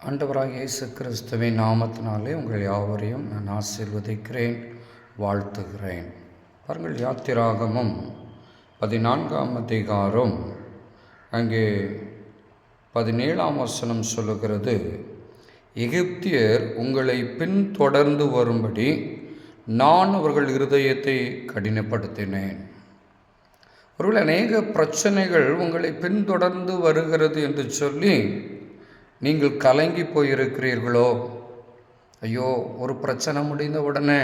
ஆண்டவராகிய இயேசு கிறிஸ்துவின் நாமத்தினாலே உங்கள் யாவரையும் நான் ஆசீர்வதிக்கிறேன், வாழ்த்துகிறேன். பாருங்கள், யாத்திராகமம் 14ஆம் அதிகாரம் அங்கே 17ஆம் வசனம் சொல்லுகிறது, எகிப்தியர் உங்களை பின்தொடர்ந்து வரும்படி நான் அவர்கள் இருதயத்தை கடினப்படுத்தினேன். ஒருவேளை அநேக பிரச்சனைகள் உங்களை பின்தொடர்ந்து வருகிறது என்று சொல்லி நீங்கள் கலங்கி போயிருக்கிறீர்களோ? ஐயோ, ஒரு பிரச்சனை முடிந்த உடனே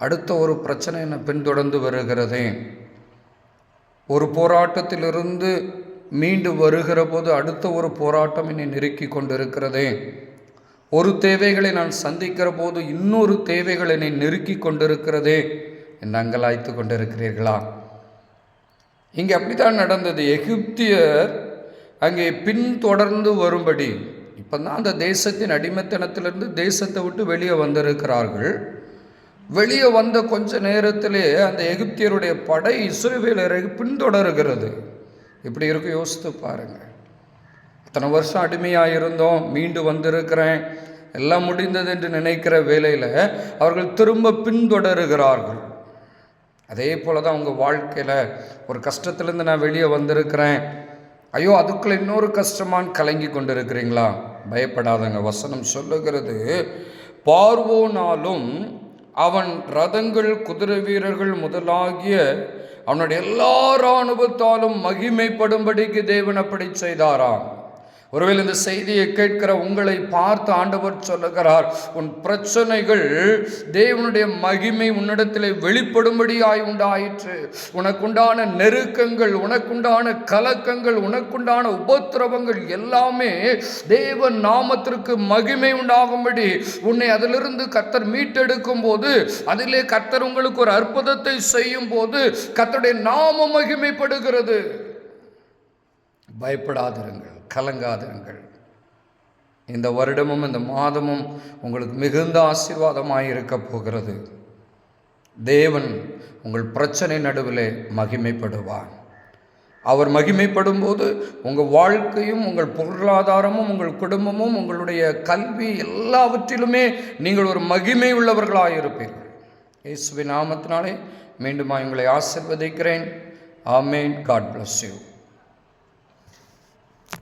அடுத்த ஒரு பிரச்சனை என்னை பின்தொடர்ந்து வருகிறதே, ஒரு போராட்டத்திலிருந்து மீண்டு வருகிற போது அடுத்த ஒரு போராட்டம் என்னை நெருக்கி கொண்டிருக்கிறதே, ஒரு தேவைகளை நான் சந்திக்கிற போது இன்னொரு தேவைகள் என்னை நெருக்கி கொண்டிருக்கிறதே என்று அங்கலாய்த்து கொண்டிருக்கிறீர்களா? இங்கே அப்படித்தான் நடந்தது. எகிப்தியர் அங்கே பின்தொடர்ந்து வரும்படி, இப்போ தான் அந்த தேசத்தின் அடிமைத்தனத்திலிருந்து தேசத்தை விட்டு வெளியே வந்திருக்கிறார்கள். வெளியே வந்த கொஞ்ச நேரத்திலே அந்த எகிப்தியருடைய படை இஸ்ரவேலரை பின்தொடர்கிறது. இப்படி இருக்கும், யோசித்து பாருங்கள். இத்தனை வருஷம் அடிமையாக இருந்தோம், மீண்டு வந்திருக்கிறேன், எல்லாம் முடிந்தது என்று நினைக்கிற வேளையில் அவர்கள் திரும்ப பின்தொடருகிறார்கள். அதே போல் தான் உங்கள் வாழ்க்கையில் ஒரு கஷ்டத்திலேருந்து நான் வெளியே வந்திருக்கிறேன், ஐயோ அதுக்குள்ள இன்னொரு கஷ்டமான்னு கலங்கி கொண்டு இருக்கிறீங்களா? பயப்படாதங்க. வசனம் சொல்லுகிறது, பார்வோனாலும் அவன் ரதங்கள் குதிரை வீரர்கள் முதலாகிய அவனுடைய எல்லா இராணுவத்தாலும் மகிமைப்படும்படிக்கு தேவன் அப்படி செய்தாராம். ஒருவேளை இந்த செய்தியை கேட்கிற உங்களை பார்த்து ஆண்டவர் சொல்லுகிறார், உன் பிரச்சனைகள் தேவனுடைய மகிமை உன்னிடத்தில் வெளிப்படும்படியாய் உண்டாயிற்று. உனக்குண்டான நெருக்கங்கள், உனக்குண்டான கலக்கங்கள், உனக்குண்டான உபத்திரவங்கள் எல்லாமே தேவ நாமத்திற்கு மகிமை உண்டாகும்படி உன்னை அதிலிருந்து கர்த்தர் மீட்டெடுக்கும் போது, அதிலே கர்த்தர் உங்களுக்கு ஒரு அற்புதத்தை செய்யும் போது கர்த்தருடைய நாமம் மகிமைப்படுகிறது. பயப்படாதிருங்கள், கலங்காதிருங்கள். இந்த வருடமும் இந்த மாதமும் உங்களுக்கு மிகுந்த ஆசீர்வாதமாக இருக்க போகிறது. தேவன் உங்கள் பிரச்சனை நடுவிலே மகிமைப்படுவார். அவர் மகிமைப்படும் போது உங்கள் வாழ்க்கையும் உங்கள் பொருளாதாரமும் உங்கள் குடும்பமும் உங்களுடைய கல்வி எல்லாவற்றிலுமே நீங்கள் ஒரு மகிமை உள்ளவர்களாக இருப்பீர்கள். இயேசுவின் நாமத்தினாலே மீண்டும் உங்களை ஆசீர்வதிக்கிறேன். ஆமேன். God bless you.